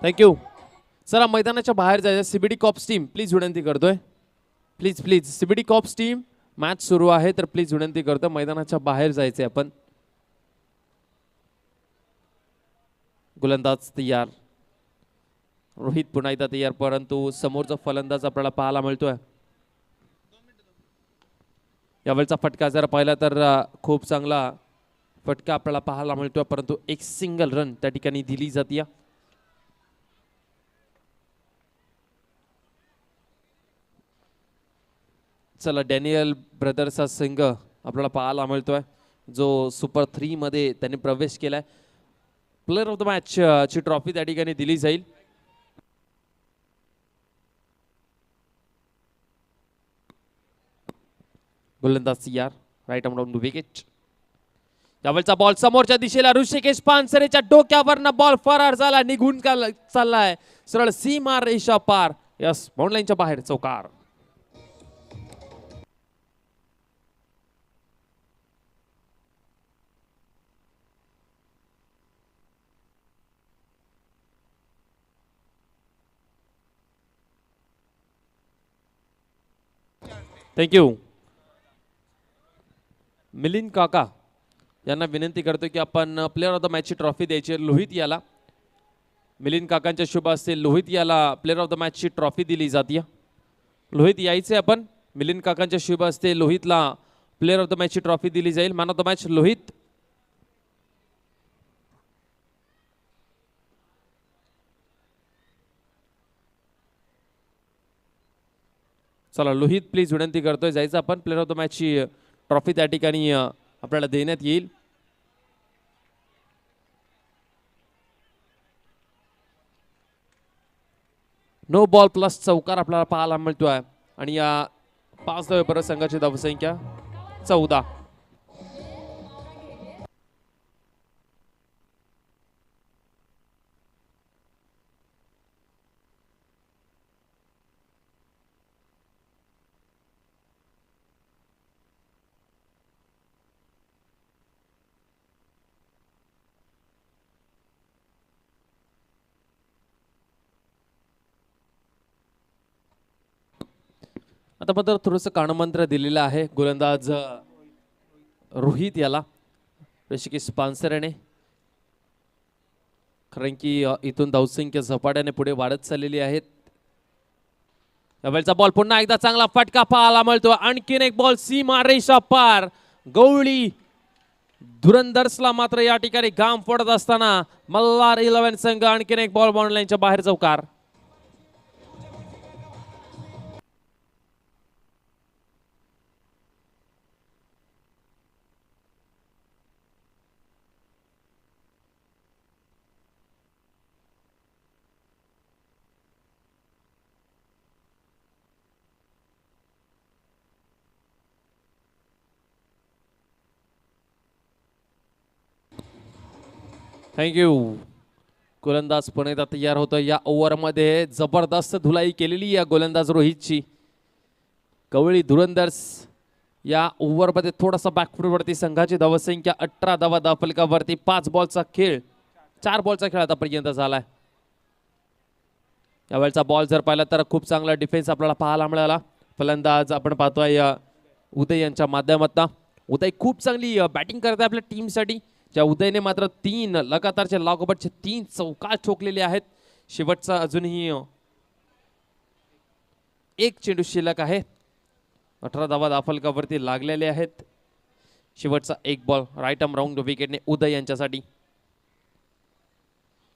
Thank you. चला मैदानाच्या बाहेर जायचं. सीबीडी कॉप्स टीम प्लीज विनंती करतोय. Please please CBD cops team match सुरू आहे तर प्लीज विनंती करतो मैदानाच्या बाहेर जायचंय आपण. गोलंदाज तयार. रोहित पुन्हा एकदा तयार परंतु समोरचा फलंदाज आपल्याला पाहायला मिळतोय. यावेळचा फटका जर पाहिला तर खूप चांगला फटका आपल्याला पाहायला मिळतोय परंतु एक सिंगल रन त्या ठिकाणी दिली जाते. चला डॅनियल ब्रदर्सचा संघ आपल्याला पाहायला मिळतोय जो सुपर 3 मध्ये त्यांनी प्रवेश केलाय. प्लेअर ऑफ द मॅच ची ट्रॉफी त्या ठिकाणी दिली जाईल. गोलंदाज यार right arm down to wicket. यावेळचा बॉल समोरच्या दिशेला ऋषिकेश पानसरेच्या डोक्यावरनं बॉल फरार झाला निघून चाललाय सरळ सीमा रेषा पार. यस बाउंड्रीच्या बाहेर चौकार. थँक्यू. मिलिंद काका यांना विनंती करतो की आपण प्लेअर ऑफ द मॅचची ट्रॉफी द्यायची लोहित याला. मिलिंद काकांच्या शुभ असते लोहित याला प्लेअर ऑफ द मॅचची ट्रॉफी दिली जाते. लोहित यायचे आपण. मिलिंद काकांच्या शुभ असते लोहितला प्लेअर ऑफ द मॅचची ट्रॉफी दिली जाईल. Man of the match Lohit. चला लोहित प्लीज विनंती करतोय जायचं आपण. प्लेअर ऑफ द मॅचची ट्रॉफी त्या ठिकाणी आपल्याला देण्यात येईल. नो बॉल प्लस चौकार आपल्याला पाहायला मिळतोय आणि या 5 धावेपर्यंत संघाची धावसंख्या 14. आता मात्र थोडंसं कानमंत्र दिलेलं आहे गोलंदाज रोहित याला ऋषिकेश पानसरेने. कारण की इथून धावसंख्या झपाट्याने पुढे वाढत चाललेली आहेत. यावेळचा बॉल पुन्हा एकदा चांगला फटका पाहायला मिळतो. आणखीन एक बॉल सीमा रेषा पार. गवळी धुरंधर्सला मात्र या ठिकाणी घाम पडत असताना मल्हार 11 संघ आणखीन एक बॉल बाउंड्री लाईनच्या बाहेर चौकार. थँक्यू. गोलंदाज पुन्हा एकदा तयार होतो. या ओव्हरमध्ये जबरदस्त धुलाई केलेली या गोलंदाज रोहितची. कवळी धुरंधर्स या ओव्हरमध्ये थोडासा बॅकफुटवरती. संघाची धावसंख्या 18 धावा धावफलकावरती. 5 बॉलचा खेळ 4 बॉलचा खेळ आतापर्यंत झालाय. यावेळचा बॉल जर पाहिला तर खूप चांगला डिफेन्स आपल्याला पाहायला मिळाला. फलंदाज आपण पाहतोय उदय यांच्या माध्यमातून. उदय खूप चांगली बॅटिंग करत आहे आपल्या टीमसाठी. ज्या उदयने मात्र 3 लगातारचे लागोपाठचे 3 चौकार ठोकलेले आहेत. शेवटचा अजूनही एक चेंडू शिल्लक आहे. 18 धावा धावफलकावरती लागलेले आहेत. शेवटचा एक बॉल राईट आर्म राऊंड विकेटने उदय यांच्यासाठी.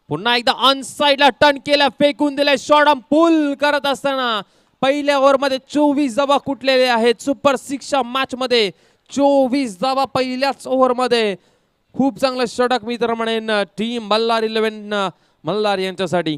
पुन्हा एकदा ऑन साइडला टर्न केला फेकून दिलाय. शॉर्ट आर्म पुल करत असताना पहिल्या ओव्हरमध्ये 24 धावा कुठलेले आहेत. सुपर 6 मॅच मध्ये 24 धावा पहिल्याच ओव्हरमध्ये. खूप चांगलं षटक मी तर म्हणेन टीम मल्हार 11 मल्हार यांच्यासाठी.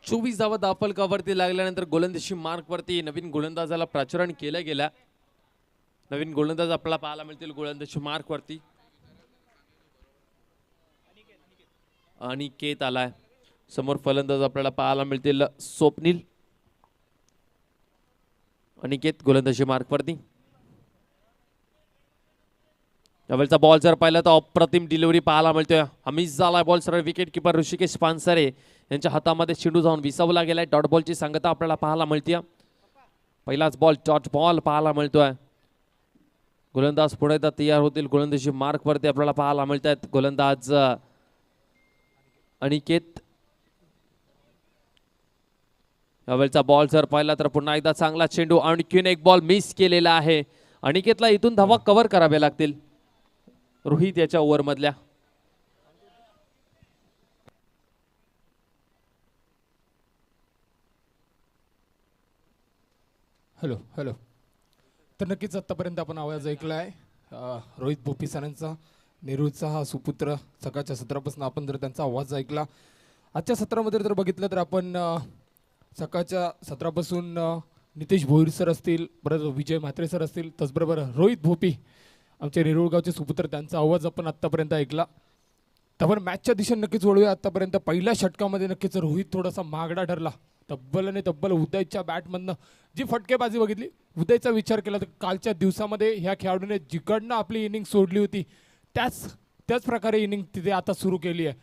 24 धावा धावफलकावरती लागल्यानंतर गोलंदाजी मार्क वरती नवीन गोलंदाजाला प्राचुर्य केलं गेलं. नवीन गोलंदाज आपल्याला पाहायला मिळतील गोलंदाजी मार्क वरती. अनिकेत आलाय. समोर फलंदाज आपल्याला पाहायला मिळतील स्वप्नील. अनिकेत गोलंदाजी मार्क वरती. यावेळचा बॉल जर पाहिला तर अप्रतिम डिलिव्हरी पाहायला मिळतोय. हमीज झालाय बॉल सरळ विकेट किपर ऋषिकेश पानसरे यांच्या हातामध्ये चेंडू जाऊन विसावला गेलाय. डॉट बॉलची सांगता आपल्याला पाहायला मिळते. पहिलाच बॉल डॉट बॉल पाहायला मिळतोय. गोलंदाज पुढे एकदा तयार होतील. गोलंदाजी मार्क वरती आपल्याला पाहायला मिळतात. गोलंदाज अनिकेत. यावेळचा बॉल जर पाहिला तर पुन्हा एकदा चांगला चेंडू. आणखीन एक बॉल मिस केलेला आहे. अनिकेतला इथून धावा कव्हर करावे लागतील. रोहित याच्या ओव्हर मधल्या. Hello hello. तर नक्कीच आतापर्यंत आपण आवाज ऐकलाय रोहित भोपी सरांचा, नेहरूचा हा सुपुत्र. सकाळच्या सत्रापासून आपण जर त्यांचा आवाज ऐकला. आजच्या सत्रामध्ये जर बघितलं तर आपण सकाळच्या सत्रापासून नितेश भोईर सर असतील, परत विजय म्हात्रे सर असतील, त्याचबरोबर रोहित भोपी आमचे नेरुळगावचे सुपुत्र, त्यांचा आवाज आपण आत्तापर्यंत ऐकला. तर मॅचच्या दिशेने नक्कीच वळूया. आत्तापर्यंत पहिल्या षटकामध्ये नक्कीच रोहित थोडासा महागडा ठरला. तब्बल उदयच्या बॅटमधनं जी फटकेबाजी बघितली, उदयचा विचार केला तर कालच्या दिवसामध्ये ह्या खेळाडूने जिकडनं आपली इनिंग सोडली होती त्याच प्रकारे इनिंग तिथे आता सुरू केली आहे.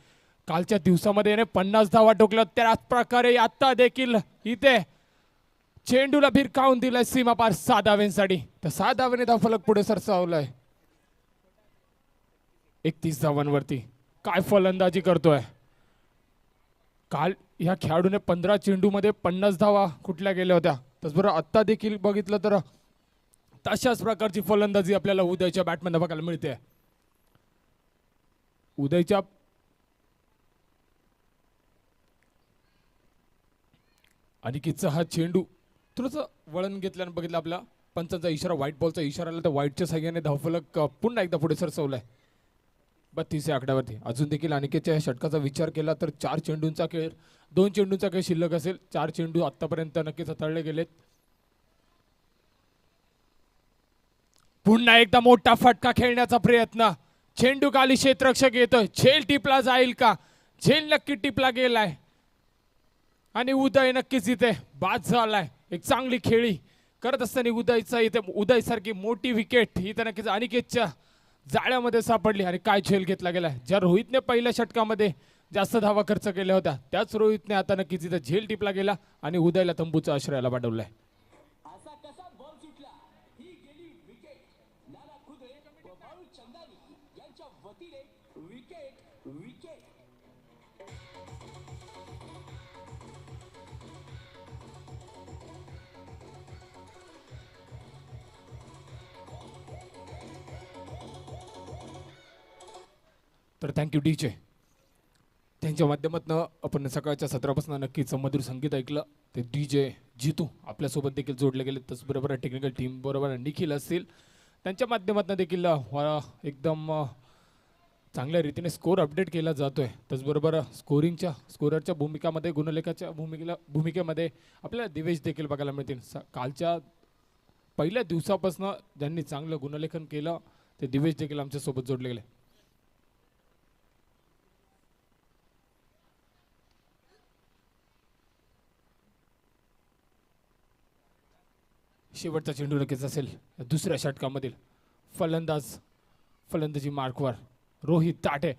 कालच्या दिवसामध्ये याने 50 धावा ठोकल्या, त्याच प्रकारे आता देखील इथे चेंडूला भिरकावून दिलाय सीमापार 6 धावांसाठी. तर 6 धावांनी धावफलक पुढे सरसावलाय 31 धावांवरती. काय फलंदाजी करतोय काल ह्या खेळाडूने. 15 चेंडूमध्ये 50 धावा कुठल्या गेल्या होत्या. त्याचबरोबर आत्ता देखील बघितलं तर तशाच प्रकारची फलंदाजी आपल्याला उदयच्या बॅटमधून बघायला मिळते. उदयच्या अनिकेतचा हा चेंडू थोडंसं वळण घेतल्यानं बघितलं आपला पंचांचा इशारा, व्हाईट बॉलचा इशारा आला. तर व्हाईटच्या सहाय्याने धावफलक पुन्हा एकदा पुढे सरसवलाय 32 या आकड्यावरती. अजून देखील अनिकेतच्या षटकाचा विचार केला तर 4 चेंडूंचा खेळ, 2 चेंडूंचा खेळ शिल्लक असेल. 4 चेंडू आतापर्यंत नक्कीच हाताळले गेलेत. पुन्हा एकदा मोठा फटका खेळण्याचा प्रयत्न. चेंडू खाली क्षेत्ररक्षक येतोय. झेल टिपला जाईल का? झेल नक्की टिपला गेलाय आणि उदय नक्कीच इथे बाद झालाय. एक चांगली खेळी करत असताना उदयचा इथे उदयसारखी मोठी विकेट इथे नक्कीच अनिकेतच्या जाळ्यामध्ये सापडली. आणि काय झेल घेतला गेलाय. ज्या रोहितने पहिल्या षटकामध्ये जास्त धावा खर्च केल्या होत्या त्याच रोहितने आता नक्कीच इथे झेल टिपला गेला आणि उदयला तंबूचा आश्रयाला पाठवलाय. तर थँक्यू डीजे. त्यांच्या माध्यमातून आपण सकाळच्या सत्रापासून नक्कीच मधुर संगीत ऐकलं. ते डीजे जितू आपल्यासोबत देखील जोडले गेले. त्याचबरोबर टेक्निकल टीम बरोबर निखिल असतील, त्यांच्या माध्यमातून देखील एकदम चांगल्या रीतीने स्कोर अपडेट केला जातोय. त्याचबरोबर स्कोररच्या भूमिकामध्ये, गुणलेखाच्या भूमिकेमध्ये आपल्याला दिवेश देखील बघायला मिळतील. कालच्या पहिल्या दिवसापासून ज्यांनी चांगलं गुणलेखन केलं ते दिवेश देखील आमच्यासोबत जोडले गेले. शेवटचा चेंडू नक्कीच असेल दुसऱ्या षटकामधील. फलंदाजी मार्कवर रोहित ताटे.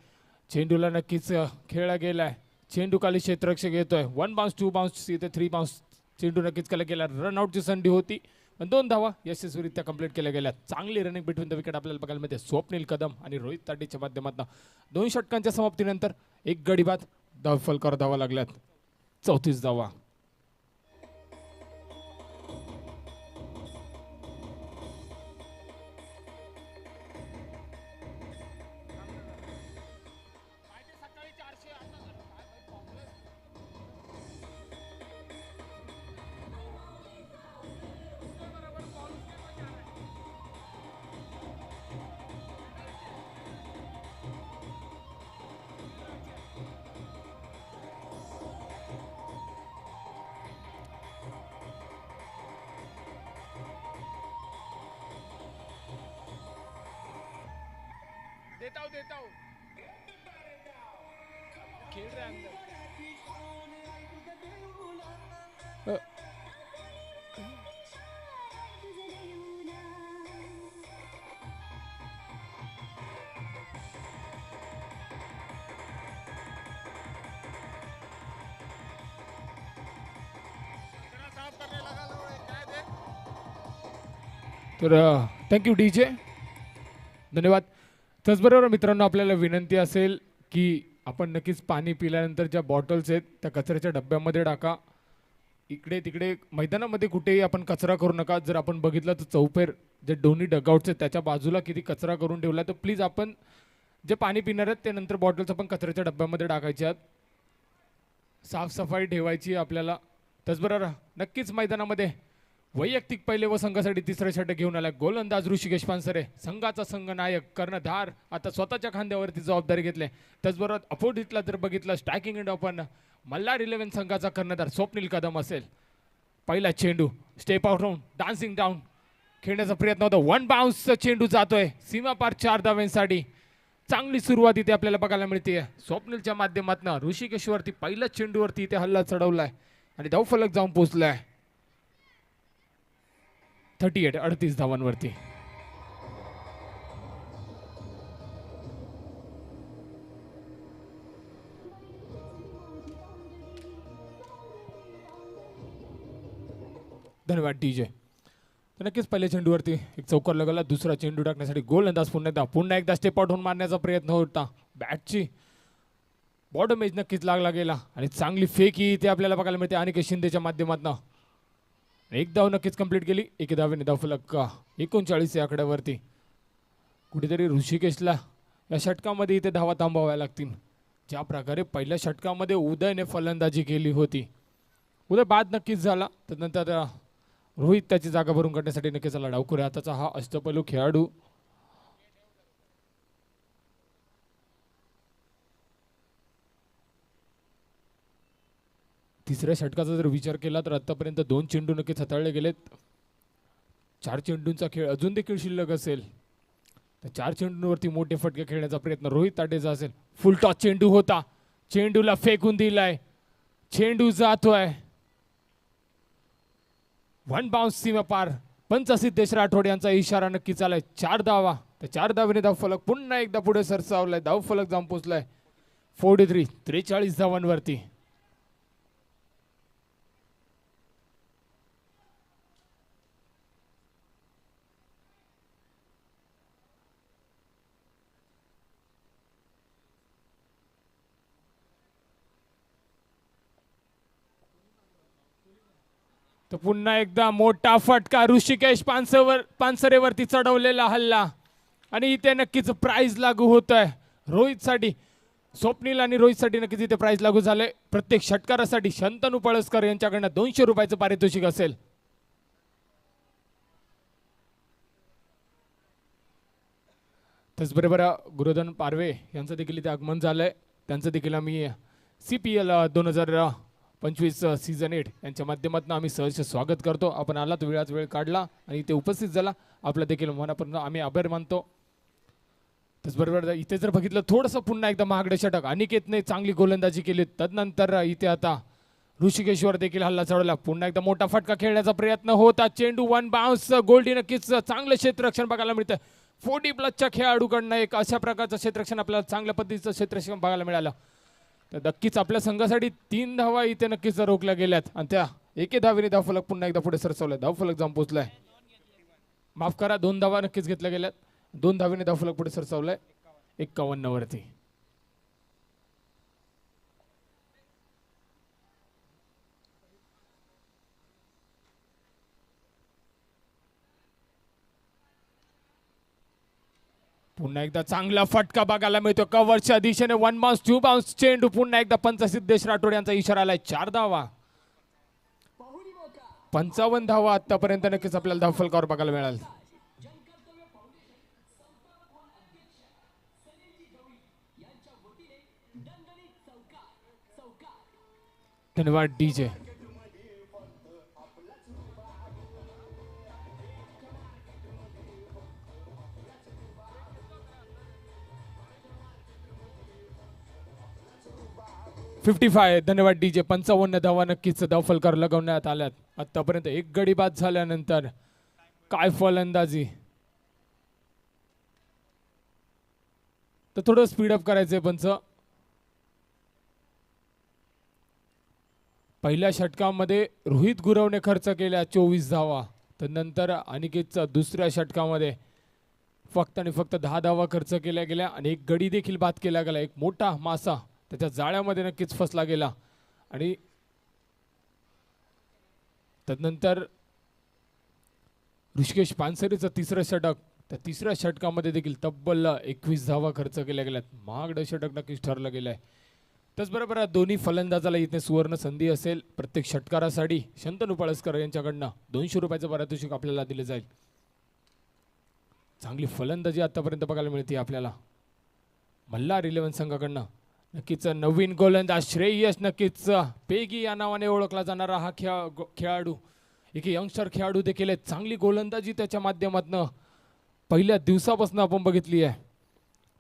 चेंडूला नक्कीच खेळला गेलाय. चेंडू खाली क्षेत्ररक्षक येतोय. 1 बाउन्स 2 बाउन्स इथे 3 बाउन्स चेंडू नक्कीच केला गेला. रनआउटची संधी होती पण 2 धावा यशस्वीरित्या कंप्लीट केल्या गेल्या. चांगली रनिंग बिटवीन द विकेट आपल्याला बघायला मिळते. स्वप्नील कदम आणि रोहित ताटेच्या माध्यमातून 2 षटकांच्या समाप्तीनंतर एक गडी बाद धावफलकावर धावा लागल्यात. 34 धावा. देता हूं खेल रहे अंदर तर थँक्यू डीजे धन्यवाद. त्याचबरोबर मित्रांनो आपल्याला विनंती असेल की आपण नक्कीच पाणी पिल्यानंतर ज्या बॉटल्स आहेत त्या कचऱ्याच्या डब्यामध्ये टाका. इकडे तिकडे मैदानामध्ये कुठेही आपण कचरा करू नका. जर आपण बघितलं तर चौफेर जे दोन्ही डगआउट्स आहेत त्याच्या बाजूला किती कचरा करून ठेवला, तर प्लीज आपण जे पाणी पिणार आहेत ते नंतर बॉटल्स आपण कचऱ्याच्या डब्यामध्ये टाकायचे आहेत. साफसफाई ठेवायची आपल्याला. त्याचबरोबर नक्कीच मैदानामध्ये वैयक्तिक पहिले व संघासाठी तिसरा षटक घेऊन आला गोलंदाज ऋषिकेश पानसरे. संघाचा संघ नायक कर्णधार आता स्वतःच्या खांद्यावरती जबाबदारी घेतली. त्याचबरोबर अपोजिटला जर बघितलं स्ट्रायकिंग एंड आपण मल्हार 11 संघाचा कर्णधार स्वप्नील कदम असेल. पहिला चेंडू step out round dancing down खेळण्याचा प्रयत्न होता. वन बाउन्स चेंडू जातोय सीमा पार 4 धावांसाठी. चांगली सुरुवात इथे आपल्याला बघायला मिळते स्वप्नीलच्या माध्यमातून. ऋषिकेशवरती पहिल्या चेंडूवरती इथे हल्ला चढवलाय आणि धावफलक जाऊन पोहोचलाय 38 धावांवरती. धन्यवाद डीजे. तर नक्कीच पहिल्या चेंडूवरती एक चौकार लगाला. दुसरा चेंडू टाकण्यासाठी गोलंदाज पुन्हा एकदा स्टेप आउट होऊन मारण्याचा प्रयत्न होता. बॅटची बॉटम एज नक्कीच लागला गेला आणि चांगली फेक ही इथे आपल्याला बघायला मिळते अनिकेत शिंदेच्या माध्यमातून. एक धाव नक्कीच कंप्लीट केली. एक धावेने धावफलक 39 या आकड्यावरती. कुठेतरी ऋषिकेशला या षटकामध्ये इथे धावा थांबवाव्या लागतील. ज्या प्रकारे पहिल्या षटकामध्ये उदयने फलंदाजी केली होती, उदय बाद नक्कीच झाला. त्यानंतर रोहित त्याची जागा भरून काढण्यासाठी नक्कीच आला. डावखुरे हाताचा हा अष्टपैलू खेळाडू. तिसऱ्या षटकाचा जर विचार केला तर आतापर्यंत 2 चेंडू नक्कीच हाताळले गेलेत. 4 चेंडूंचा खेळ अजून देखील शिल्लक असेल. तर 4 चेंडूंवरती मोठे फटके खेळण्याचा प्रयत्न रोहित ताटेचा असेल. फुल टॉस चेंडू होता. चेंडूला फेकून दिलाय. चेंडू जातोय. वन बाउन्स सीमा पार. पंच सिद्धेश राठोड यांचा इशारा नक्कीच आलाय. 4 धावा. त्या 4 धावेने धावफलक पुन्हा एकदा पुढे सरसावलाय. धावफलक जाऊन पोहोचलाय 43 धावांवरती. तर पुन्हा एकदा मोठा फटका ऋषिकेश पानसरेवरती चढवलेला हल्ला आणि इथे नक्कीच प्राइज लागू होत आहे रोहितसाठी. स्वप्नील आणि रोहितसाठी नक्कीच इथे प्राइज लागू झाले. प्रत्येक षटकारासाठी शंतनू पळसकर यांच्याकडनं 200 रुपयाचं पारितोषिक असेल. त्याचबरोबर गुरुधन पारवे यांचं देखील इथे आगमन झालंय. त्यांचं देखील आम्ही CPL 2025 सीझन 8 यांच्या माध्यमातून आम्ही सहर्ष स्वागत करतो. आपण आलात, वेळात वेळ काढला आणि इथे उपस्थित झाला, आपला देखील मनापासून आम्ही आभार मानतो. त्याचबरोबर इथे जर बघितलं थोडंसं पुन्हा एकदा महागडे षटक अनिकेतने चांगली गोलंदाजी केली. तदनंतर इथे आता ऋषिकेशवर देखील हल्ला चढवला. पुन्हा एकदा मोठा फटका खेळण्याचा प्रयत्न होता. चेंडू वन बाउन्स. गोल्डी नक्कीच चांगलं क्षेत्ररक्षण बघायला मिळतं. 40+ खेळाडूकडनं एक अशा प्रकारचं क्षेत्ररक्षण आपल्याला चांगल्या पद्धतीचं क्षेत्ररक्षण बघायला मिळालं. तर नक्कीच आपल्या संघासाठी 3 धावा इथे नक्कीच रोखल्या गेल्यात आणि त्या एके धावेने धावफलक पुन्हा एकदा पुढे सरसवलाय. धावफलक जाऊन पोहोचलाय. माफ करा, 2 धावा नक्कीच घेतल्या गेल्यात. 2 धावेने धावफलक पुढे सरसवलाय 51 वरती. पुन्हा एकदा चांगला फटका बघायला मिळतो कव्हरच्या दिशेने. 1 बाउन्स 2 बाउन्स चेंडू. पुन्हा एकदा पंच सिद्धेश राठोड यांचा इशारा आलाय. 4 धावा. 55 धावा आतापर्यंत नक्कीच आपल्याला धावफलकावर बघायला मिळाल. धन्यवाद डीजे. 55. धन्यवाद डीजे. 55 धावा नक्कीच धावफलकार लगवण्यात आल्यात. आतापर्यंत एक गडी बाद झाल्यानंतर काय फलंदाजी. तर थोडं स्पीडअप करायचंय पंच. पहिल्या षटकामध्ये रोहित गुरवने खर्च केल्या 24 धावा. तर नंतर अनिकेतचा दुसऱ्या षटकामध्ये फक्त आणि फक्त 10 धावा खर्च केल्या गेल्या आणि एक गडी देखील बाद केला गेला. एक मोठा मासा त्याच्या जाळ्यामध्ये नक्कीच फसला गेला. आणि तदनंतर ऋषिकेश पानसरेचं तिसरं षटक. त्या तिसऱ्या षटकामध्ये देखील तब्बल 21 धावा खर्च केल्या गेल्यात. महागडं षटक नक्कीच ठरलं गेलं आहे. त्याचबरोबर दोन्ही फलंदाजाला इथे सुवर्ण संधी असेल. प्रत्येक षटकारासाठी शंतनू पळसकर यांच्याकडनं 200 रुपयाचं पारितोषिक आपल्याला दिलं जाईल. चांगली फलंदाजी आतापर्यंत बघायला मिळते आपल्याला मल्हार 11 संघाकडनं. नक्कीच नवीन गोलंदाज श्रेयस नक्कीच पेगी या नावाने ओळखला जाणारा हा खेळाडू एक यंगस्टर खेळाडू देखील आहे. चांगली गोलंदाजी त्याच्या माध्यमातून पहिल्या दिवसापासून आपण बघितली आहे.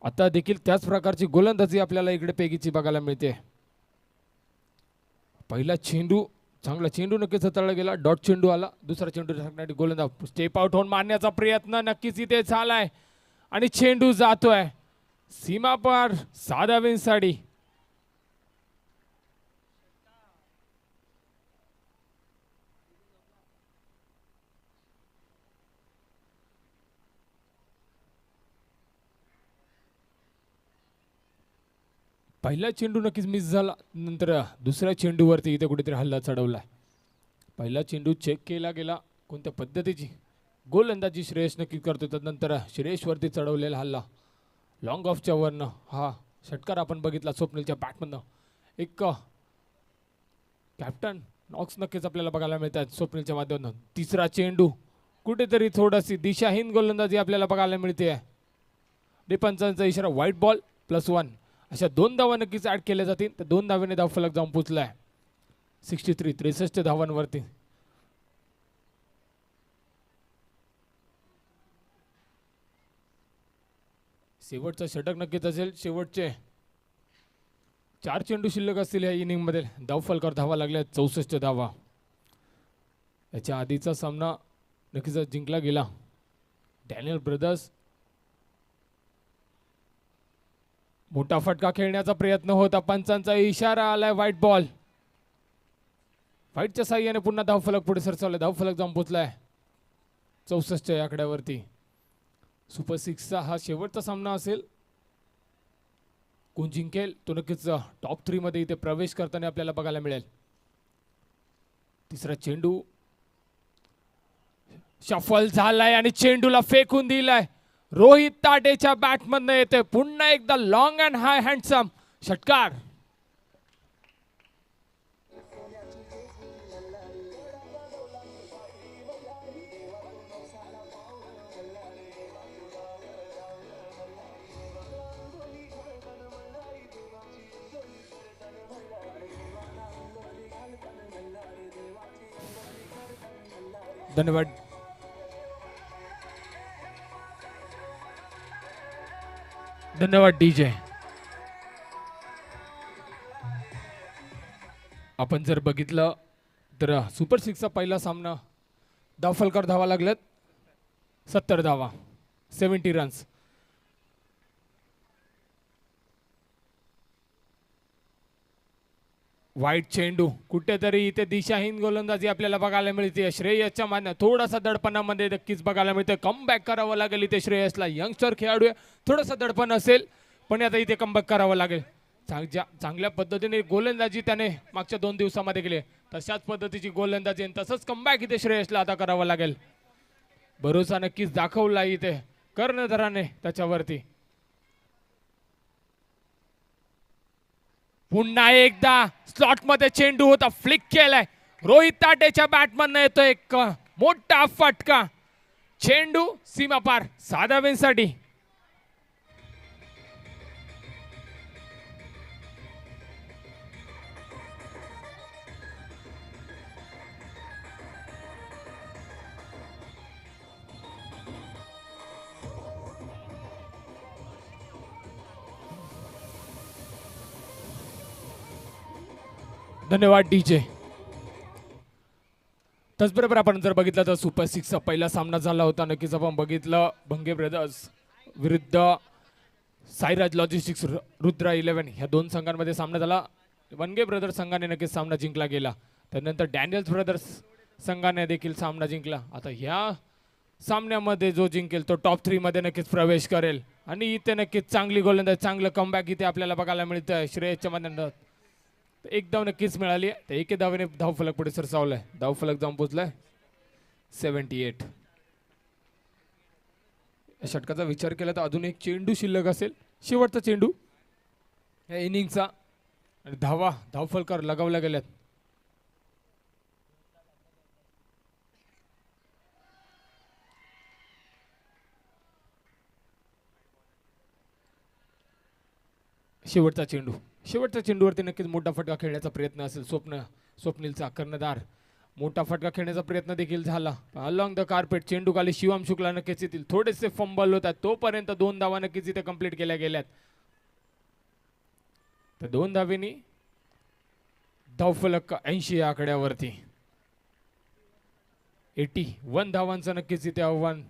आता देखील त्याच प्रकारची गोलंदाजी आपल्याला इकडे पेगीची बघायला मिळते. पहिला चेंडू चांगला चेंडू नक्कीच हाताळला गेला. डॉट चेंडू आला. दुसरा चेंडू टाकण्यासाठी गोलंदाज स्टेप आउट होऊन मारण्याचा प्रयत्न नक्कीच इथे झालाय आणि चेंडू जातोय सीमा पार साधावींसाठी. पहिला चेंडू नक्कीच मिस झाला. नंतर दुसऱ्या चेंडूवरती इथे कुठेतरी हल्ला चढवलाय. पहिला चेंडू चेक केला गेला कोणत्या पद्धतीची गोलंदाजी श्रेयस नक्की करतो. त्यानंतर श्रेयसवरती चढवलेला हल्ला लॉंग ऑफच्या वरनं हा षटकार आपण बघितला स्वप्नीलच्या बॅटमधनं. एक कॅप्टन नॉक्स नक्कीच आपल्याला बघायला मिळतात स्वप्नीलच्या माध्यमातून. तिसरा चेंडू कुठेतरी थोडीशी दिशाहीन गोलंदाजी आपल्याला बघायला मिळते. डिफेन्सचा इशारा व्हाईट बॉल +1 अशा 2 धावा नक्कीच ऍड केल्या जातील. तर 2 धावेने धावफलक जाऊन पोचलाय 63 धावांवरती. शेवटचा षटक नक्कीच असेल. शेवटचे 4 चेंडू शिल्लक असतील या इनिंग मध्ये. धावफलकावर धावा लागल्या 64 धावा. याच्या आधीचा सामना नक्कीच जिंकला गेला. डॅनियल ब्रदर्स मोठा फटका खेळण्याचा प्रयत्न होता. पंचांचा इशारा आलाय व्हाईट बॉल. व्हाईटच्या साह्याने पुन्हा धावफलक पुढे सरसावलाय. धावफलक जाऊन पोचलाय 64 या आकड्यावरती. सुपर 6चा हा शेवटचा सामना असेल. कोण जिंकेल तो नक्कीच टॉप 3 मध्ये इथे प्रवेश करताना आपल्याला बघायला मिळेल. तिसरा चेंडू शफल झालाय आणि चेंडूला फेकून दिलाय. रोहित ताटेच्या बॅटमधनं येते पुन्हा एकदा लॉंग अँड हाय हँडसम षटकार. धन्यवाद. धन्यवाद डीजे. आपण जर बघितलं तर सुपर 6चा पहिला सामना धावफलकावर धावा लागल्यात 70 धावा 70 रन्स. व्हाईट चेंडू कुठेतरी इथे दिशाहीन गोलंदाजी आपल्याला बघायला मिळते. श्रेयसच्या मान्य थोडासा दडपणामध्ये नक्कीच बघायला मिळते. कमबॅक करावं लागेल इथे श्रेयसला. यंगस्टर खेळाडू आहे. थोडंसं दडपण असेल पण आता इथे कमबॅक करावं लागेल. चांगल्या पद्धतीने गोलंदाजी त्याने मागच्या 2 दिवसामध्ये केली. तशाच पद्धतीची गोलंदाजी आणि तसंच कमबॅक इथे श्रेयसला आता करावं लागेल. भरोसा नक्कीच दाखवला इथे कर्णधाराने त्याच्यावरती. पुन्हा एकदा स्लॉट मध्ये चेंडू होता. फ्लिक केलाय. रोहित ताटेच्या बॅटमधनं येतो एक मोठा फटका. चेंडू सीमापार साधावेंसाठी. धन्यवाद डीजे. त्याचबरोबर आपण जर बघितलं तर सुपर सिक्सचा पहिला सामना झाला होता. नक्कीच आपण बघितलं भंगे ब्रदर्स विरुद्ध साईराज लॉजिस्टिक्स रुद्रा 11 ह्या दोन संघांमध्ये सामना झाला. वनगे ब्रदर्स संघाने नक्कीच सामना जिंकला गेला. त्यानंतर डॅनियल्स ब्रदर्स संघाने देखील सामना जिंकला. आता ह्या सामन्यामध्ये जो जिंकेल तो टॉप 3 मध्ये नक्कीच प्रवेश करेल आणि इथे नक्कीच चांगली गोलंदाज चांगलं कमबॅक इथे आपल्याला बघायला मिळतं. श्रेयसच्या मैदानात एक धाव नक्कीच मिळाली आहे. तर एके धावेने धावफलक पुढे सरसावलाय. धावफलक जाऊन पोहोचलाय 78. षटकाचा विचार केला तर अजून एक चेंडू शिल्लक असेल. शेवटचा चेंडू या इनिंगचा आणि धावफलकार लगावल्या गेल्यात. शेवटच्या चेंडूवरती नक्कीच मोठा फटका खेळण्याचा प्रयत्न असेल. स्वप्नीलचा कर्णधार मोठा फटका खेळण्याचा प्रयत्न देखील झाला. अलॉंग द कार्पेट चेंडू खाली शिवम शुक्ला नक्कीच येतील. थोडेसे फंबल होतात तोपर्यंत 2 धावा नक्कीच इथे कंप्लीट केल्या गेल्यात. तर 2 धावेनी धावफलक 80 या आकड्यावरती. 81 धावांचं नक्कीच इथे आव्हान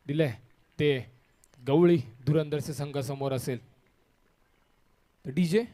दिलंय ते गवळी धुरंधरचे संघासमोर असेल. तर डीजे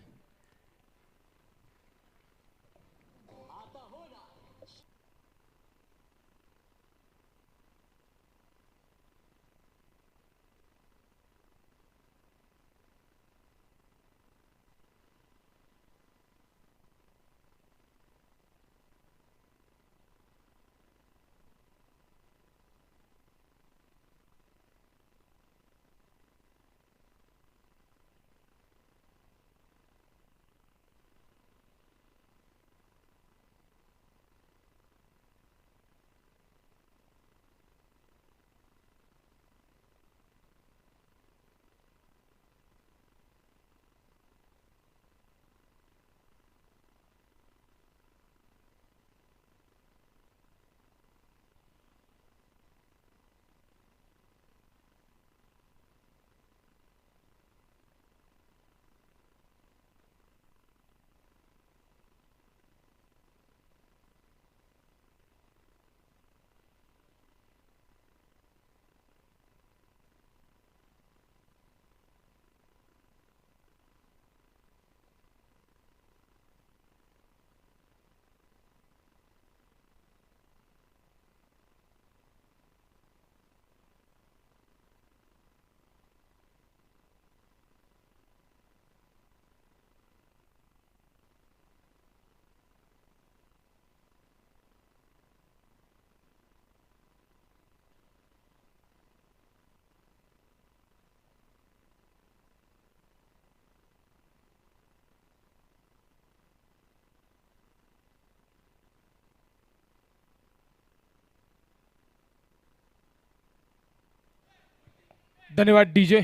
धन्यवाद डीजे.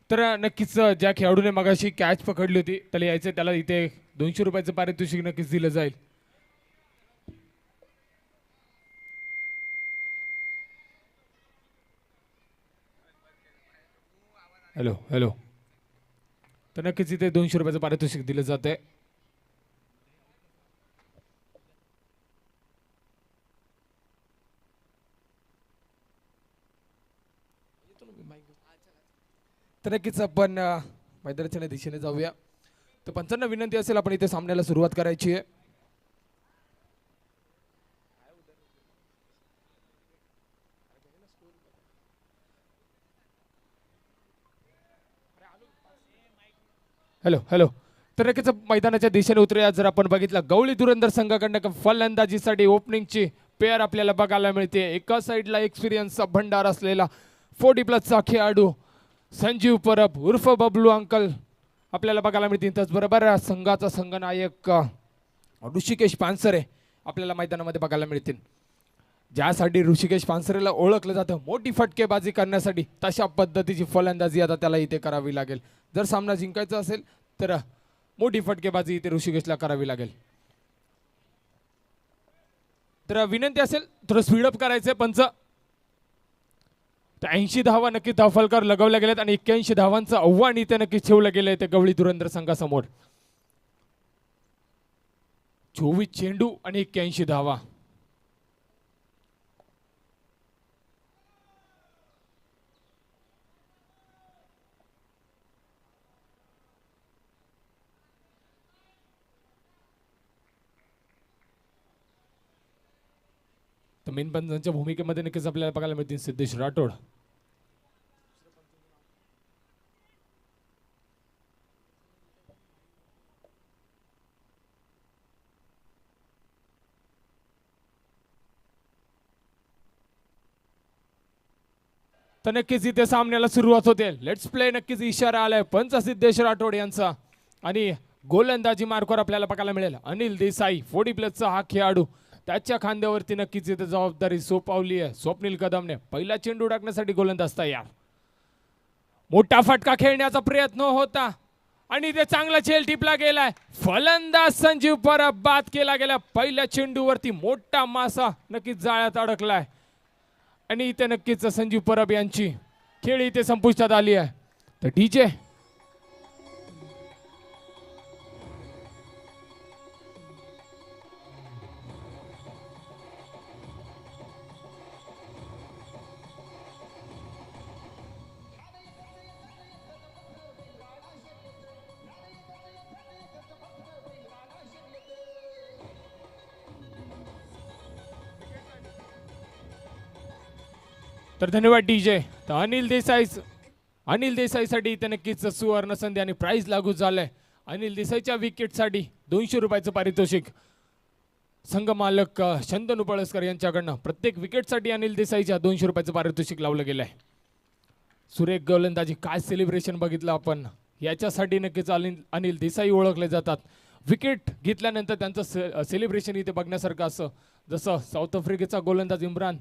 तर नक्कीच ज्या खेळाडूने मगाशी कॅच पकडली होती त्याला यायचं त्याला इथे 200 रुपयाचं पारितोषिक नक्कीच दिलं जाईल. हॅलो तर नक्कीच इथे 200 रुपयाचं पारितोषिक दिलं जाते. तर नक्कीच आपण मैदानाच्या दिशेने जाऊया. तर पंचांना विनंती असेल आपण इथे सामन्याला सुरुवात करायची आहे. हॅलो तर नक्कीच मैदानाच्या दिशेने उतरूया. जर आपण बघितलं गवळी धुरंधर संघाकडनं फलंदाजीसाठी ओपनिंगची पेअर आपल्याला बघायला मिळते. एका साईडला एक्सपिरियन्सचा भंडार असलेला 40+ खेळाडू संजीव परब उर्फ बबलू अंकल आपल्याला बघायला मिळतील. त्याचबरोबर संघाचा संघनायक ऋषिकेश पानसरे आपल्याला मैदानामध्ये बघायला मिळतील. ज्यासाठी ऋषिकेश पानसरेला ओळखलं जातं मोठी फटकेबाजी करण्यासाठी तशा पद्धतीची फलंदाजी आता त्याला इथे करावी लागेल. जर सामना जिंकायचा असेल तर मोठी फटकेबाजी इथे ऋषिकेशला करावी लागेल. तर विनंती असेल थोडं स्पीडअप करायचंय पंच. 80 धावा नक्कीच धावफलकार लगवल्या गेल्यात आणि 81 धावांचं आव्हान इथे नक्कीच ठेवलं गेलंय ते गवळी धुरंधर संघासमोर. 24 चेंडू आणि 81 धावा. तर मेन पंचांच्या भूमिकेमध्ये नक्कीच आपल्याला बघायला मिळतील सिद्धेश राठोड. तर नक्कीच इथे सामन्याला सुरुवात होते. Let's play. नक्कीच इशारा आलाय पंच सिद्धेश राठोड यांचा आणि गोलंदाजी मार्कवर आपल्याला बघायला मिळेल अनिल देसाई 40 प्लसचा हा खेळाडू. त्याच्या खांद्यावरती नक्कीच इथे जबाबदारी सोपवली आहे स्वप्नील कदमने. पहिला चेंडू टाकण्यासाठी गोलंदाज तयार. मोठा फटका खेळण्याचा प्रयत्न होता आणि ते चांगला चेल टिपला गेलाय. फलंदाज संजीव परब बाद केला गेला. पहिल्या चेंडूवरती मोठा मासा नक्कीच जाळ्यात अडकलाय आणि इथे नक्कीच संजीव परब यांची खेळ इथे संपुष्टात आली आहे. तर डीजे तर धन्यवाद डीजे. तर अनिल देसाईसाठी इथे नक्कीच सुवर्ण संधी आणि प्राइज लागू झालंय. अनिल देसाईच्या विकेटसाठी 200 रुपयाचं पारितोषिक संघ मालक शंतनू पळसकर यांच्याकडनं. प्रत्येक विकेटसाठी अनिल देसाईच्या 200 रुपयाचं पारितोषिक लावलं गेलंय. सुरेख गोलंदाजी, काय सेलिब्रेशन बघितलं आपण. याच्यासाठी नक्कीच अनिल देसाई ओळखले जातात. विकेट घेतल्यानंतर त्यांचं सेलिब्रेशन इथे बघण्यासारखं असं. जसं साऊथ आफ्रिकेचा गोलंदाज इम्रान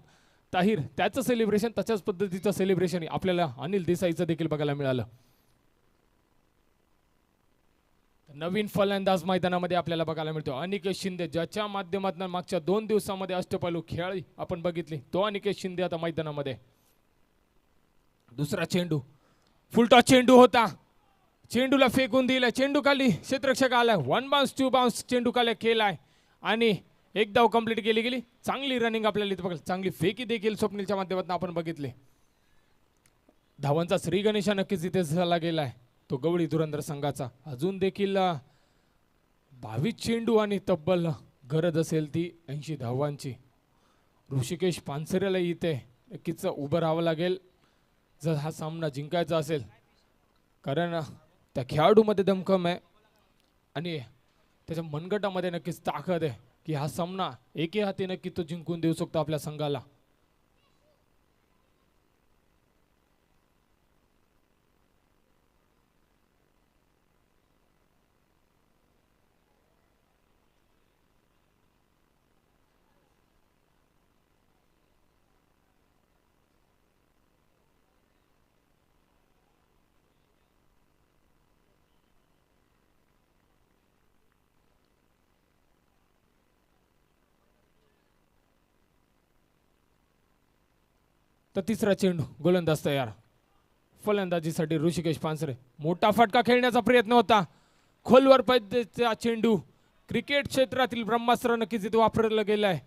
ताहिर त्याचं सेलिब्रेशन, तशाच पद्धतीचं सेलिब्रेशन आपल्याला अनिल देसाईचं देखील बघायला मिळालं. नवीन फलंदाज मैदानामध्ये आपल्याला बघायला मिळतो अनिकेत शिंदे, ज्याच्या माध्यमातून मागच्या 2 दिवसामध्ये अष्टपैलू खेळी आपण बघितली. तो अनिकेत शिंदे आता मैदानामध्ये. दुसरा चेंडू, फुलटॉस चेंडू होता. चेंडूला फेकून दिलाय. चेंडू खाली क्षेत्ररक्षक आलाय. 1 बाउन्स 2 बाउन्स चेंडू खाली केलाय आणि एक धाव कंप्लीट केली गेली. चांगली रनिंग आपल्याला इथे बघायला, चांगली फेकी देखील स्वप्नीलच्या माध्यमातून आपण बघितले. धावांचा श्री गणेशा नक्कीच इथे झाला गेलाय तो गवळी धुरंधर संघाचा. अजून देखील 22 चेंडू आणि तब्बल गरज असेल ती 80 धावांची. ऋषिकेश पानसरेला इथे नक्कीच उभं राहावं लागेल जर हा सामना जिंकायचा असेल, कारण त्या खेळाडूमध्ये दमखम आहे आणि त्याच्या मनगटामध्ये नक्कीच ताकद आहे की हा सामना एके हाती नक्की तो जिंकून देऊ शकतो आपल्या संघाला. तर तिसरा चेंडू, गोलंदाज तयार. फलंदाजीसाठी ऋषिकेश पानसरे. मोठा फटका खेळण्याचा प्रयत्न होता. खोलवर पद्धतीचा चेंडू, क्रिकेट क्षेत्रातील ब्रह्मास्त्र नक्कीच इथे वापरलं गेलाय.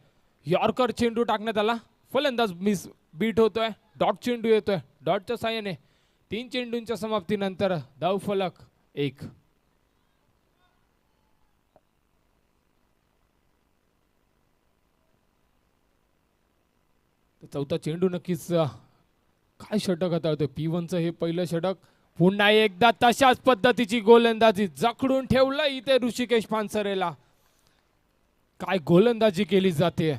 यॉर्कर चेंडू टाकण्यात आला. फलंदाज मिस बीट होतोय. डॉट चेंडू येतोय. डॉटच्या साहाय्याने 3 चेंडूंच्या समाप्तीनंतर धाव फलक 1. चौथा चेंडू नक्कीच काय षटक हाताळतोय. P1चं हे पहिलं षटक. पुन्हा एकदा तशाच पद्धतीची गोलंदाजी जखडून ठेवलं इथे ऋषिकेश पानसरेला. काय गोलंदाजी केली जाते.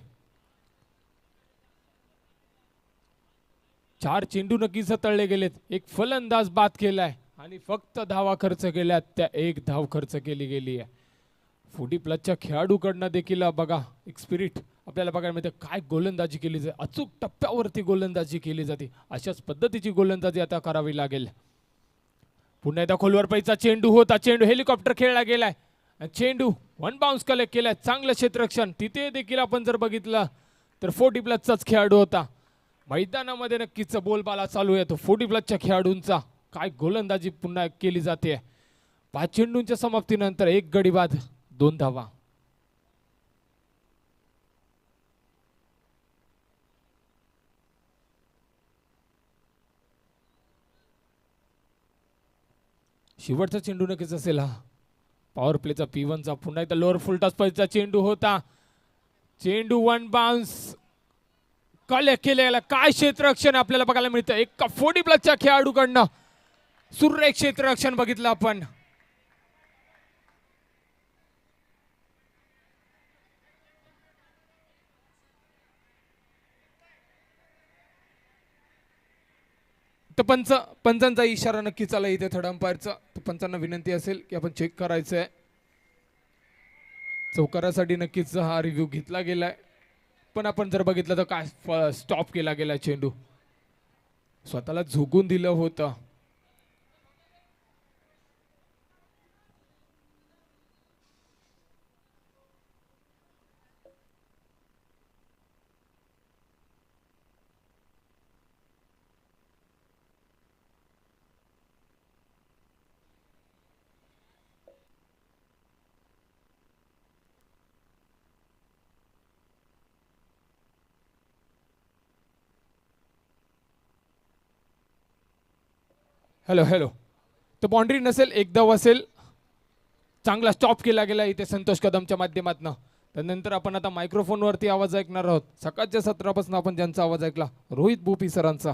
4 चेंडू नक्कीच तळले गेलेत. एक फलंदाज बाद केलाय आणि फक्त धावा खर्च केल्यात त्या 1 धाव खर्च केली गेली आहे. 40 प्लसच्या खेळाडूकडनं देखील बघा एक स्पिरिट आपल्याला बघायला मिळते. काय गोलंदाजी केली जाते, अचूक टप्प्यावरती गोलंदाजी केली जाते. अशाच पद्धतीची गोलंदाजी आता करावी लागेल. पुन्हा एकदा खोलवर पैचा चेंडू होता. चेंडू हेलिकॉप्टर खेळला गेलाय. चेंडू 1 बाउन्स कलेक्ट केलाय. चांगलं क्षेत्ररक्षण तिथे देखील आपण जर बघितलं तर 40 प्लसचाच खेळाडू होता. मैदानामध्ये नक्कीच बोलबाला चालू आहे तो 40 प्लसच्या खेळाडूंचा. काय गोलंदाजी पुन्हा केली जाते. 5 चेंडूंच्या समाप्तीनंतर 1 गडी बाद 2 धावा. शेवटचा चेंडू नक्कीच असेल हा. पॉवर प्लेचा P1चा पुन्हा एकदा लोअर फुल टॉस पॉईंटचा चेंडू होता. चेंडू वन बाउन्स कलेक्ट केलेला. काय क्षेत्ररक्षण आपल्याला बघायला मिळतं एका 40 प्लसच्या खेळाडूकडनं. सुरेख क्षेत्ररक्षण बघितलं आपण. तर पंचांचा इशारा नक्कीच आला इथे थर्ड अंपायरचा. तर पंचांना विनंती असेल की आपण चेक करायचं आहे. चौकारासाठी नक्कीच हा रिव्ह्यू घेतला गेलाय. पण आपण जर बघितलं तर काय स्टॉप केला गेला चेंडू. स्वतःला झोकून दिलं होतं. Hello hello. तर बाउंड्री नसेल एक धाव असेल. चांगला स्टॉप केला गेला इथे संतोष कदमच्या माध्यमातून. त्यानंतर आपण आता मायक्रोफोनवरती आवाज ऐकणार आहोत. सकाळच्या सत्रापासून आपण ज्यांचा आवाज ऐकला रोहित भोपी सरांचा.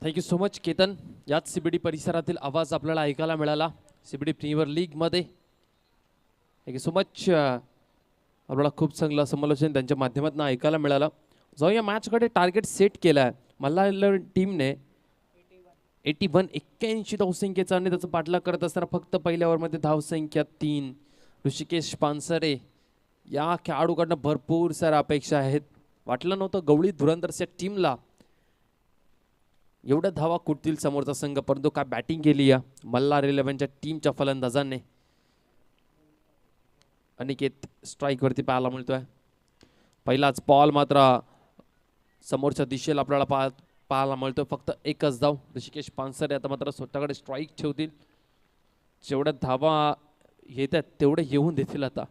Thank you so much Ketan. याच CBD परिसरातील आवाज आपल्याला ऐकायला मिळाला CBD प्रीमियर लीगमध्ये. Thank you so much. आपल्याला खूप चांगलं समालोचन त्यांच्या माध्यमातून ऐकायला मिळालं. जो या मॅचकडे टार्गेट सेट केला आहे मल्हार टीमने 81 धावसंख्येचा आणि त्याचं पाठलाग करत असताना फक्त पहिल्या ओव्हरमध्ये धावसंख्या 3. ऋषिकेश पानसरे या खेळाडूकडनं भरपूर साऱ्या अपेक्षा आहेत. वाटलं नव्हतं गवळी धुरंधरच्या टीमला एवढ्या धावा कुठतील समोरचा संघ, परंतु काय बॅटिंग केली या मल्हार 11च्या टीमच्या फलंदाजांनी. अनिकेत स्ट्राईकवरती पाहायला मिळतोय. पहिलाच बॉल मात्र समोरच्या दिशेला आपल्याला पाहायला मिळतोय. फक्त एकच धाव. ऋषिकेश पानसरे आता मात्र स्वतःकडे स्ट्राईक ठेवतील. जेवढ्या धावा येतात तेवढे येऊन देतील. आता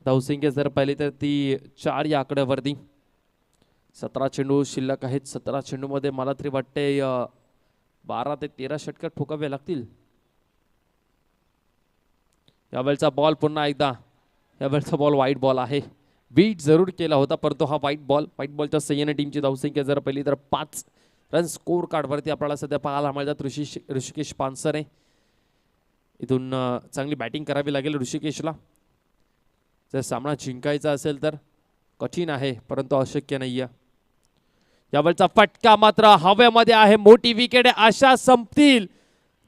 धावसंख्या जर पाहिली तर ती 4 या आकड्यावरती. 17 चेंडू शिल्लक आहेत. 17 चेंडूमध्ये मला तरी वाटते 12 ते 13 षटकर ठोकावे लागतील. यावेळचा बॉल पुन्हा एकदा यावेळचा बॉल व्हाईट बॉल आहे. बीट जरूर केला होता परंतु हा व्हाईट बॉलच्या सहाय्याने टीमची धावसंख्या जर पहिली तर 5 रन स्कोर कार्डवरती आपल्याला सध्या पाहायला मिळतात. ऋषिकेश पानसरे इथून चांगली बॅटिंग करावी लागेल ऋषिकेशला. जर सामना जिंकायचा असेल तर कठीण आहे परंतु अशक्य नाही आहे. यावेळचा फटका मात्र हवेमध्ये आहे. मोठी विकेट आशा संपतील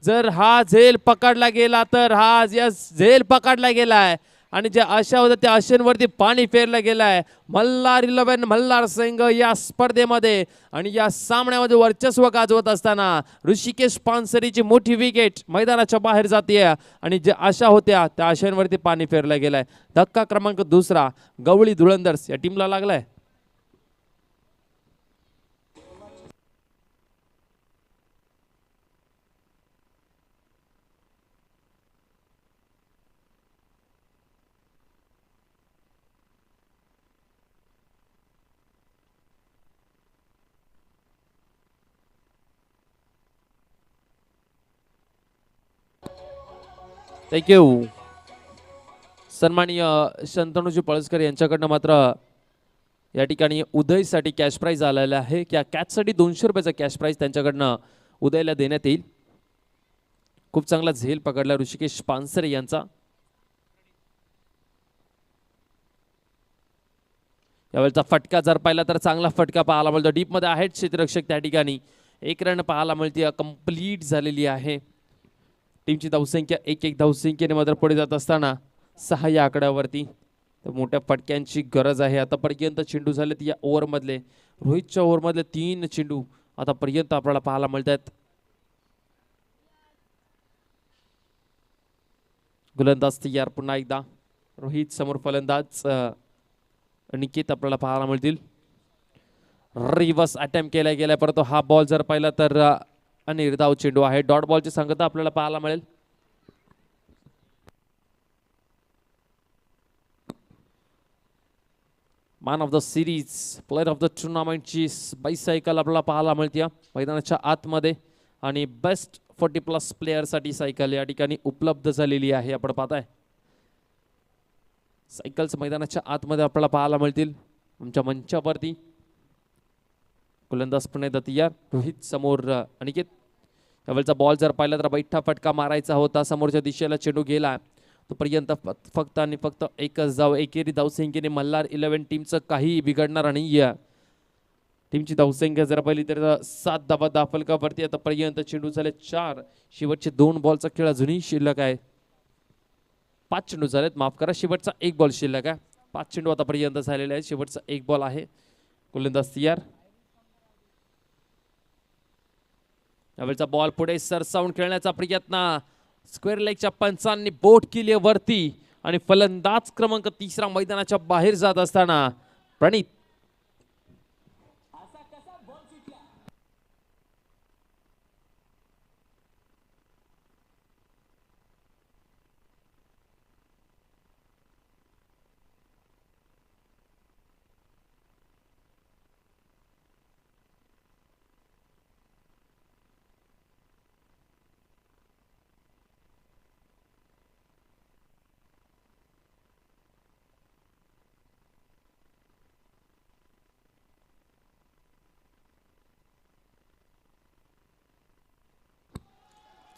जर हा झेल पकडला गेला तर. हा झेल पकडला गेलाय आणि जे आशा होत्या त्या आशेंवरती पाणी फेरलं गेलंय. मल्हार 11 मल्हार संघ या स्पर्धेमध्ये आणि या सामन्यामध्ये वर्चस्व गाजवत असताना ऋषिकेश पानसरेची मोठी विकेट मैदानाच्या बाहेर जाते आणि जे आशा होत्या त्या आशांवरती पाणी फेरलं गेलंय. धक्का क्रमांक 2 गवळी धुरंधर्स या टीमला लागलाय. थँक्यू. सन्माननीय शंतनुजी पळसकर यांच्याकडनं मात्र या ठिकाणी उदयसाठी कॅश प्राईज आलेला आहे. त्या कॅचसाठी 200 रुपयाचा कॅश प्राईज त्यांच्याकडनं उदयला देण्यात येईल. खूप चांगला झेल पकडला ऋषिकेश पानसरे यांचा. यावेळचा फटका जर पाहिला तर चांगला फटका पाहायला मिळतो. डीपमध्ये आहेत क्षेत्ररक्षक त्या ठिकाणी. 1 रन पाहायला मिळते. कंप्लीट झालेली आहे. टीमची धावसंख्या 1 धावसंख्येने मात्र पुढे जात असताना 6 या आकड्यावरती. तर मोठ्या फटक्यांची गरज आहे. आतापर्यंत चेंडू झालेत या ओव्हरमधले. रोहितच्या ओव्हरमधले 3 चेंडू आतापर्यंत आपल्याला पाहायला मिळतात. गोलंदाज तयार पुन्हा एकदा. रोहित समोर फलंदाज अनिकेत आपल्याला पाहायला मिळतील. रिव्हर्स अटेम्प्ट केला गेला, परंतु हा बॉल जर पाहिला तर अनिर्धाव चेंडू आहे. डॉट बॉलची सांगता आपल्याला पाहायला मिळेल. Man of the series, player of the टुर्नामेंटची बायसायकल आपल्याला पाहायला मिळते मैदानाच्या आतमध्ये आणि बेस्ट 40+ प्लेयरसाठी सायकल या ठिकाणी उपलब्ध झालेली आहे. आपण पाहताय सायकल्स मैदानाच्या आतमध्ये आपल्याला पाहायला मिळतील आमच्या मंचावरती. गोलंदाज पुन्हा एकदा तयार. रोहित समोर अनिकेत. यावेळचा बॉल जर पाहिला तर बैठा फटका मारायचा होता. समोरच्या दिशेला चेंडू गेला तोपर्यंत फक्त आणि फक्त एकच धाव. एकेरी धावसंख्येने मल्हार 11 टीमचं काही बिघडणार नाही. टीमची धावसंख्या जर पाहिली तर 7 धावा दाफलकावरती. आतापर्यंत चेंडू झाले 4. शेवटचे 2 बॉलचा खेळ अजूनही शिल्लक आहे. 5 चेंडू झालेत, माफ करा. शेवटचा 1 बॉल शिल्लक आहे. 5 चेंडू आतापर्यंत झालेले आहेत. शेवटचा 1 बॉल आहे. गोलंदाज तयार. यावेळचा बॉल पुढे सरसावून खेळण्याचा प्रयत्न. स्क्वेअर लेगच्या पंचांनी बोट केली वरती आणि फलंदाज क्रमांक 3 मैदानाच्या बाहेर जात असताना प्रणित.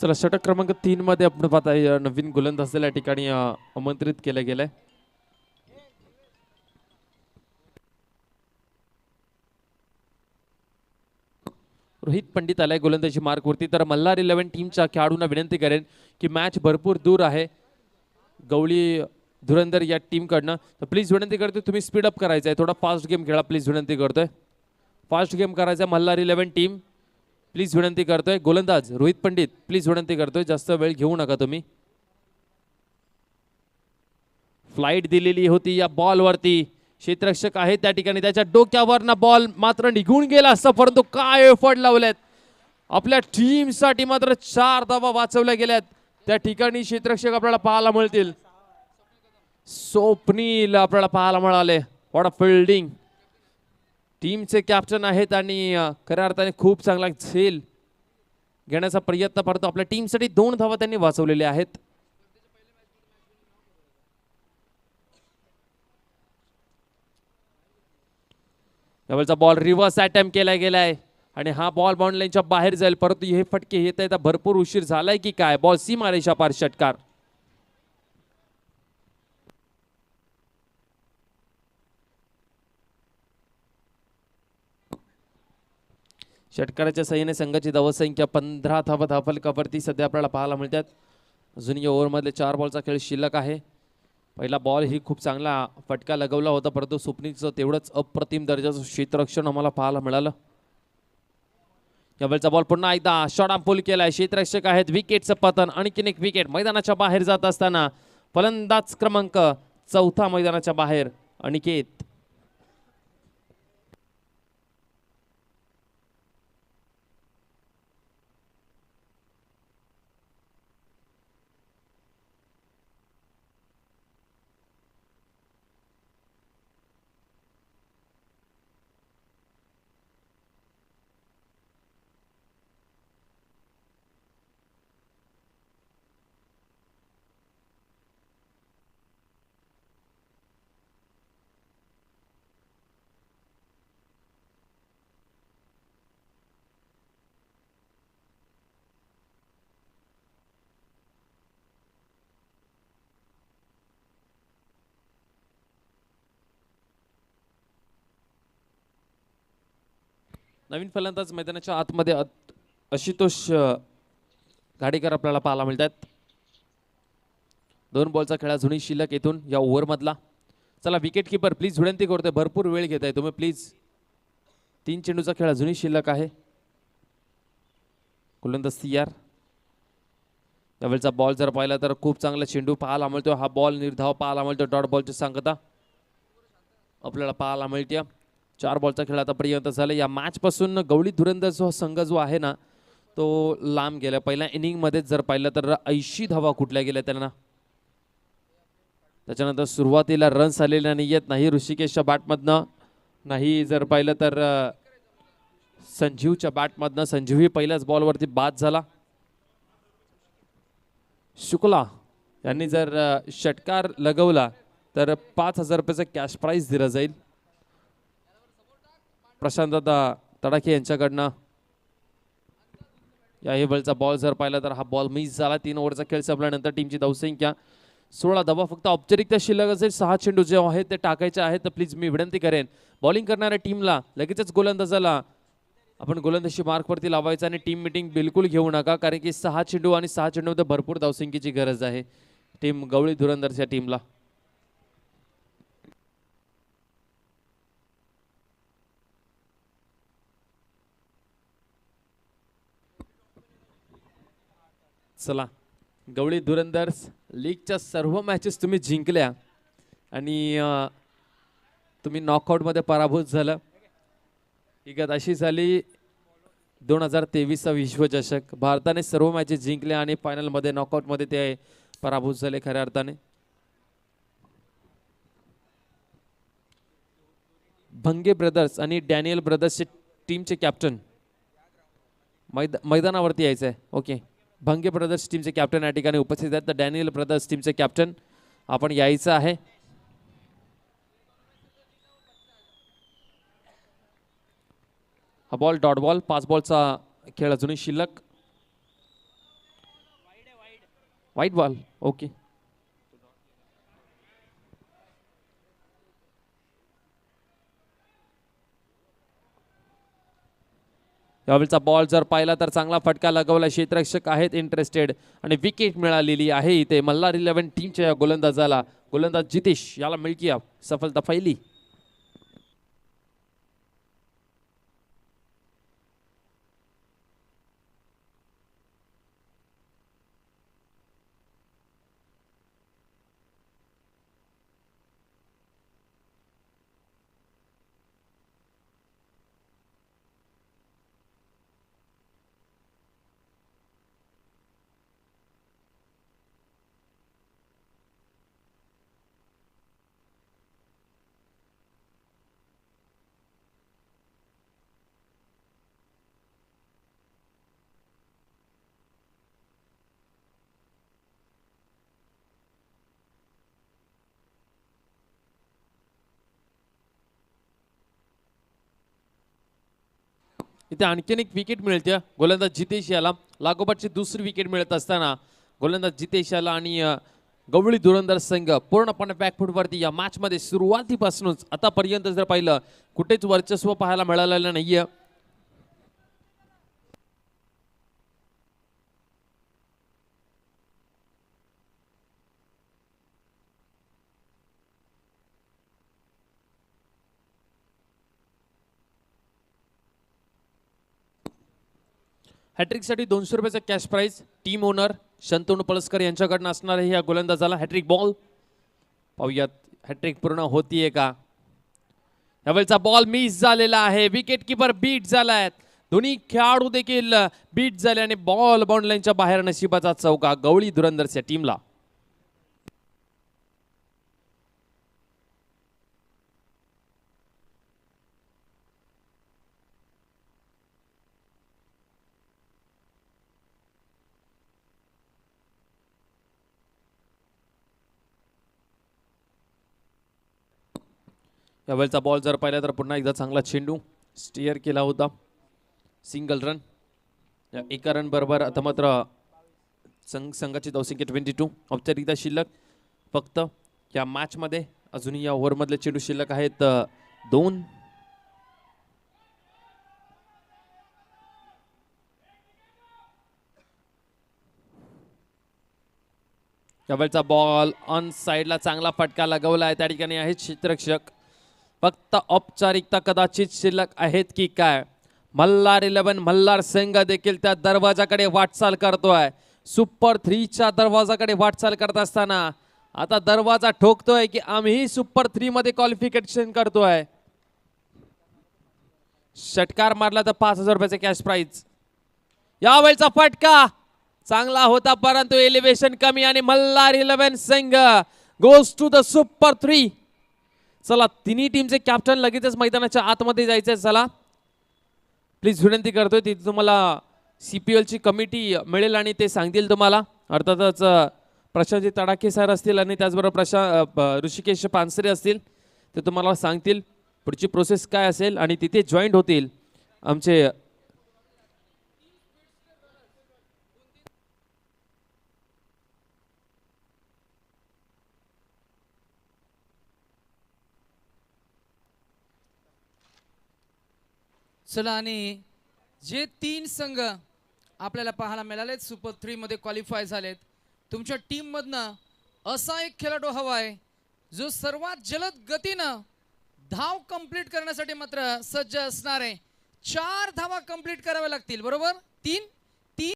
चला, षटक क्रमांक 3 मध्ये आपण पाहताय नवीन गोलंदाज या ठिकाणी आमंत्रित केलं गेलंय. रोहित पंडित आलाय गोलंदाजी मार्कवरती. तर मल्हार 11 टीमच्या खेळाडूंना विनंती करेन की मॅच भरपूर दूर आहे गवळी धुरंधर या टीम कडनं. तर प्लीज विनंती करतोय तुम्ही स्पीड अप करायचं आहे. थोडा फास्ट गेम खेळा प्लीज, विनंती करतोय. फास्ट गेम करायचा मल्हार 11 टीम प्लीज, विनंती करतोय. गोलंदाज रोहित पंडित प्लीज विनंती करतोय, जास्त वेळ घेऊ नका तुम्ही. फ्लाइट दिलेली होती या बॉल वरती. क्षेत्ररक्षक आहे त्या ठिकाणी, त्याच्या डोक्यावरना बॉल मात्र निघून गेला असता, परंतु काय एफर्ट लावलेत आपल्या टीम साठी. मात्र 4 धावा वाचवल्या गेल्यात त्या ठिकाणी. क्षेत्ररक्षक आपल्याला पाहायला मिळतील. स्वप्नील आपल्याला पाहायला मिळाले. What a fielding. टीमचे कॅप्टन आहेत आणि खऱ्या अर्थाने खूप चांगला झेल घेण्याचा प्रयत्न करतो. आपल्या टीमसाठी 2 धावा त्यांनी वाचवलेल्या आहेत. यावेळचा बॉल रिव्हर्स अटेम्प्ट केला गेलाय आणि हा बॉल बाउंड लाईनच्या बाहेर जाईल, परंतु हे फटके येत आहेत. भरपूर उशीर झालाय की काय. बॉल सीमारेषा पार षटकार. षटकाराच्या सहाय्याने संघाची धावसंख्या 15 धावा धावफलकावरती सध्या आपल्याला पाहायला मिळतात. अजून या ओव्हरमधले 4 बॉलचा खेळ शिल्लक आहे. पहिला बॉल ही खूप चांगला फटका लगवला होता, परंतु स्वप्नीलचं तेवढंच अप्रतिम दर्जाचं क्षेत्ररक्षण आम्हाला पाहायला मिळालं. यावेळचा बॉल पुन्हा एकदा शॉर्ट आर्म पुल केलाय. क्षेत्ररक्षक आहेत. विकेटचं पतन. आणखीन एक विकेट मैदानाच्या बाहेर जात असताना फलंदाज क्रमांक 4 मैदानाच्या बाहेर अनिकेत. नवीन फलंदाज मैदानाच्या आतमध्ये आशुतोष घाडेकर आपल्याला पाहायला मिळतात. 2 बॉलचा खेळ अजूनही शिल्लक येथून या ओव्हर मधला. चला, विकेट किपर प्लीज विनंती करतोय, भरपूर वेळ घेताय तुम्ही प्लीज. 3 चेंडूचा खेळ अजूनही शिल्लक आहे. गोलंदाज तयार. यावेळचा बॉल जर पाहिला तर खूप चांगला चेंडू पाहायला मिळतो. हा बॉल निर्धाव पाहायला मिळतो. डॉट बॉलची सांगता आपल्याला पाहायला मिळते. 4 बॉलचा खेळ आतापर्यंत झाला. या मॅच पासून गवळी धुरंदर जो संघ जो आहे ना तो लांब गेला. पहिल्या इनिंग मध्ये जर पाहिलं तर 80 धावा कुठल्या गेल्या त्यांना. त्याच्यानंतर सुरुवातीला रन्स आलेल्या नाहीयेत. नाही ऋषिकेशच्या बॅटमधनं, नाही जर पाहिलं तर संजीवच्या बॅटमधनं. संजीवही पहिल्याच बॉलवरती बाद झाला. शुक्ला यांनी जर षटकार लगवला तर 5,000 रुपयाचं कॅश प्राइज दिलं जाईल. प्रशांत दादा तडाखे यांच्याकडनं. या बॉलचा बॉल जर पाहिला तर हा बॉल मिस झाला. 3 ओव्हरचा खेळ संपल्यानंतर टीमची धावसंख्या 16 धावा. फक्त औपचारिकता शिल्लक असेल. 6 चेंडू जे आहेत ते टाकायचे आहेत. तर प्लीज मी विनंती करेन बॉलिंग करणाऱ्या टीमला लगेचच गोलंदाजाला आपण गोलंदाजी मार्कवरती लावायचं आणि टीम मिटिंग बिलकुल घेऊ नका, कारण की 6 चेंडू आणि 6 चेंडूमध्ये भरपूर धावसंख्येची गरज आहे टीम गवळी धुरंदरच्या टीमला. चला, गवळी धुरंदर्स लीगच्या सर्व मॅचेस तुम्ही जिंकल्या आणि तुम्ही नॉकआउटमध्ये पराभूत झाला. ही गत अशी झाली 2023 विश्वचषक. भारताने सर्व मॅचेस जिंकल्या आणि फायनलमध्ये नॉकआउटमध्ये ते पराभूत झाले खऱ्या अर्थाने. भंगे ब्रदर्स आणि डॅनियल ब्रदर्सचे टीमचे कॅप्टन मैदानावरती यायचं आहे. ओके, भंगे ब्रदर्स टीमचे कॅप्टन या ठिकाणी उपस्थित आहेत. तर डॅनियल ब्रदर्स टीमचे कॅप्टन आपण यायचं आहे. हा बॉल डॉट बॉल. 5 बॉलचा खेळ अजूनही शिल्लक. वाईट बॉल. ओके, यावेळचा बॉल जर पाहिला तर चांगला फटका लगवला. क्षेत्ररक्षक आहेत इंटरेस्टेड आणि विकेट मिळालेली आहे इथे मल्हार 11 टीमच्या गोलंदाजाला. गोलंदाज जितेश याला मिळकी सफलता पहिली. इथे आणखीन एक विकेट मिळते गोलंदाज जितेश याला. लागोपाठची दुसरी विकेट मिळत असताना गोलंदाज जितेश याला आणि गवळी धुरंदर संघ पूर्णपणे बॅकफूटवरती या मॅच मध्ये सुरुवातीपासूनच आतापर्यंत जर पाहिलं कुठेच वर्चस्व पाहायला मिळालेलं नाहीये. हॅट्रिकसाठी 200 रुपयाचा cash prize team owner Shantanu Palaskar यांच्याकडनं असणार आहे या गोलंदाजाला. हॅट्रिक बॉल पाहूयात हॅट्रिक पूर्ण होतीये का. यावेळचा बॉल मिस झालेला आहे. विकेट किपर बीट झालाय. दोन्ही खेळाडू देखील बीट झाले आणि बॉल बाउंड लाईनच्या बाहेर. नशिबाचा चौका गवळी धुरंदरच्या टीमला. यावेळचा बॉल जर पाहिला तर पुन्हा एकदा चांगला चेंडू स्टिअर केला होता. Single run. या एका रन बरोबर आता मात्र संघाची धावसंख्या 22. औपचारिकता शिल्लक फक्त या मॅच मध्ये अजूनही या ओव्हर मधले चेंडू शिल्लक आहेत 2. यावेळचा बॉल ऑन साइडला चांगला फटका लगवला आहे. त्या ठिकाणी आहेत क्षेत्ररक्षक. फक्त औपचारिकता कदाचित शिल्लक आहेत की काय. मल्हार 11 मल्हार संघ देखील त्या दरवाजाकडे वाटचाल करतोय. सुपर 3 च्या दरवाजाकडे वाटचाल करत असताना आता दरवाजा ठोकतोय की आम्ही सुपर 3 मध्ये क्वालिफिकेशन करतोय. षटकार मारला तर 5,000 रुपयाचे कॅश प्राइज. यावेळचा फटका चांगला होता परंतु एलिव्हेशन कमी आणि मल्हार 11 संघ गोज टू द सुपर 3. चला तिन्ही टीमचे कॅप्टन लगेचच मैदानाच्या आतमध्ये जायचे. चला प्लीज विनंती करतोय तिथे तुम्हाला CPL ची कमिटी मिळेल आणि ते सांगतील तुम्हाला. अर्थातच प्रशांतजी तडाखे सर असतील आणि त्याचबरोबर ऋषिकेश पानसरे असतील. ते तुम्हाला सांगतील पुढची प्रोसेस काय असेल आणि तिथे जॉईंट होतील आमचे चला. आणि जे 3 संघ आपल्याला पाहायला मिळालेत सुपर 3 मध्ये क्वालिफाय झालेत, तुमच्या टीम मधनं असा एक खेळाडू हवा आहे जो सर्वात जलद गतीनं धाव कंप्लीट करण्यासाठी मात्र सज्ज असणार आहे. 4 धावा कंप्लीट कराव्या लागतील, बरोबर? 3